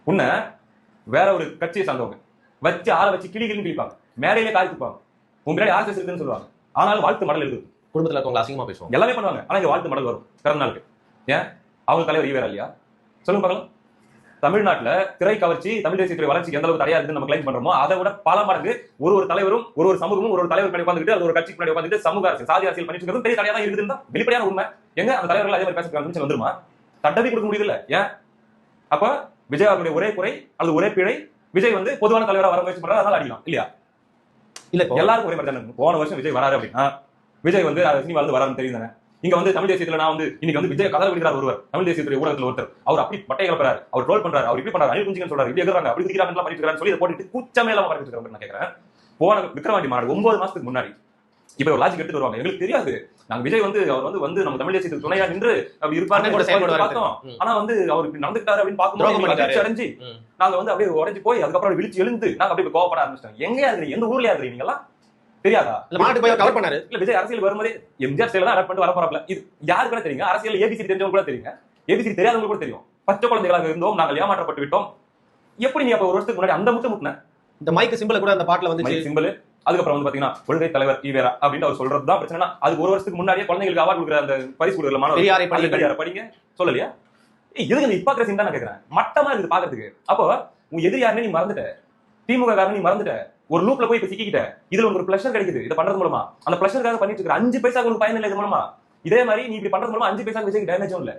உன்னை வேற ஒரு கட்சியை சார்ந்தவங்க வச்சு ஆளை வச்சு கிளிகிளின்னு கிழிப்பாங்க, மேடையிலே காய் துப்பாங்க, உங்க முன்னாடி ஆர்எஸ்எஸ் இருக்குன்னு சொல்லுவாங்க. ஆனாலும் வாழ்த்து மடல் இருக்குது, குடும்பத்துல இருக்கவங்க அசிங்கமா பேசுவாங்க, எல்லாமே பண்ணுவாங்க. ஆனா இங்க வாழ்த்து மடல் வரும் பிறந்த நாளுக்கு. ஏன் அவங்க தலைவர் ஈவேரா இல்லையா? சொல்லுங்க பார்க்கலாம். தமிழ்நாட்டுல திரை கவர்ச்சி தமிழ் தேசிய துறை வளர்ச்சிக்கு எந்த அளவுக்கு தடையா இருக்குன்னு நம்ம கிளைம் பண்றோமோ அதை விட பல மடங்கு ஒரு தலைவரும் ஒரு சமூகமும் ஒரு தலைவர் பண்ணி உட்காந்துட்டு அது ஒரு கட்சிக்கு முன்னாடி உட்காந்துட்டு சமூக அரசியல் சாதி அரசியல் பண்ணிட்டு இருக்கிறது பெரிய தடையா தான் இருக்குதுன்னு தான் வெளிப்படையான உண்மை. எங்க அந்த தலைவர்கள் அதே மாதிரி பேசுறாங்க வந்துருமா? தட்டவே கொடுக்க முடியுது இல்ல. ஏன் அப்ப விஜய் அவருடைய ஒரே குறை அல்லது ஒரே பிழை, விஜய் வந்து பொதுவான தலைவரா வர முயற்சி பண்றாரு, அதனால அடிக்கலாம் இல்லையா? இல்ல எல்லாருக்கும் ஒரே மாதிரி தானே. போன வருஷம் விஜய் வராரு அப்படின்னா விஜய் வந்து சினிமா வந்து வராருன்னு தெரியும் தானே. இங்க வந்து தமிழ் தேசியத்துல நான் வந்து இன்னைக்கு வந்து விஜய் கதை விடுறாரு ஒருவர், தமிழ் தேசியத்துறை ஊடகத்துல ஒருத்தர், அவர் அப்படி பட்டை கிளப்புறாரு, அவர் ட்ரோல் பண்றாரு, அவர் இப்படி பண்றாரு, அனில் குஞ்சிங்கன்னு சொல்றாரு, இப்படி எதிராங்க அப்படி குதிக்கிறாங்க பண்ணிட்டு இருக்கான்னு சொல்லி இதை போட்டுட்டு கூச்சமே இல்லாம பண்ணிட்டு இருக்காங்க. நான் கேட்கறேன், போன விக்ரவாண்டி மாநாடு 9 மாசத்துக்கு முன்னாடி இப்ப ஒரு லாஜிக் எடுத்து வருவாங்க. எங்களுக்கு தெரியாது, நாங்க விஜய் வந்து அவர் வந்து நம்ம தமிழ் தேசியத்துக்கு துணையா நின்று அப்படி இருப்பாரு பார்த்தோம். ஆனா வந்து அவர் இப்படி நடந்துட்டாரு அப்படின்னு பார்க்கும்போது அடைஞ்சு நாங்க வந்து அப்படியே உடைஞ்சு போய் அதுக்கப்புறம் விழிச்சு எழுந்து நாங்க அப்படியே கோவப்பட ஆரம்பிச்சிட்டோம். எங்க இருக்கிறீங்க? எந்த ஊர்ல இருக்கிறீங்க? நீங்க எல்லாம் தெரியாதா? மாட்டு போய் கவர் பண்ணாரு. இல்ல விஜய் அரசியல் வரும்போது எம்ஜிஆர் ஸ்டைல தான் அடாப்ட் பண்ணிட்டு வர போறாப்ல. இது யாருக்கு கூட தெரியுங்க. அரசியல் ஏபிசி தெரிஞ்சவங்க கூட தெரியுங்க, ஏபிசி தெரியாதவங்க கூட தெரியும். பச்சை குழந்தைகளாக இருந்தோம், நாங்கள் ஏமாற்றப்பட்டு விட்டோம். எப்படி நீ அப்ப ஒரு வருஷத்துக்கு முன்னாடி அந்த முட்டுன இந்த மைக் சிம்பிள் கூட அந்த பாட்டுல வந்து சிம்பிள். அதுக்கப்புறம் வந்து பாத்தீங்கன்னா கொள்கை தலைவர் ஈவேரா அப்படின்னு அவர் சொல்றதுதான் பிரச்சனை. அதுக்கு ஒரு வருஷத்துக்கு முன்னாடியே குழந்தைகளுக்கு அவார்டு கொடுக்குற அந்த பரிசு கொடுக்குற மாணவர் படிங்க சொல்லலையா? எதுக்கு இந்த ஹிப்பாக்ரஸி தான் நான் கேட்கிறேன். மட்டமா இருக்குது பாக்குறதுக்கு. அப்போ உங்க எதிரி யாருன்னு நீ மறந்துட்ட, திமுக காரன் நீ மறந்துட்ட, ஒரு லூப்ல போய் இப்ப சிக்கிக்கிட்ட. இதுல உங்களுக்கு பிளஷர் கிடைக்குது இதை பண்றது மூலமா. அந்த பிளஷருக்காக பண்ணிட்டு இருக்கிற 5 பைசா உங்களுக்கு பயன் இல்லை இது மூலமா. இதே மாதிரி நீ இப்படி பண்றது மூலமா 5 பைசா விஜய்க்கு டேமேஜும் இல்ல.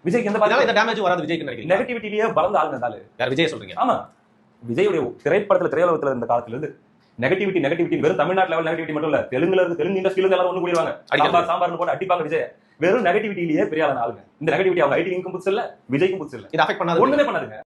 விஜய்க்கு எந்த டேமேஜும் வராது. விஜய்க்கு நெகட்டிவிட்டிலேயே பலந்து ஆளுங்க இருந்தாலும் யார் விஜய் சொல்றீங்க? ஆமா, விஜயுடைய திரைப்படத்துல திரையுலகத்துல இருந்த காலத்துல இருந்து நெகட்டிவிட்டி வெறும் தமிழ்நாட்டு லெவல் நெகட்டிவிட்டி மட்டும் இல்ல, தெலுங்கு இண்டஸ்ட்ரியில இருந்து எல்லாரும் ஒண்ணு கூடிடுவாங்க, சாம்பார்னு போட்டு அடிப்பாங்க விஜய். வெறும் நெகட்டிவிட்டிலேயே பெரிய ஆளுங்க. இந்த நெகட்டிவிட்டி அவங்க ஐடி இன்கும் புதுசு இல்ல, விஜய்க்கும் புதுசு இல்ல. இது அஃபெக்ட் பண்ணாது, ஒண்ணுமே பண்ணாதுங்க.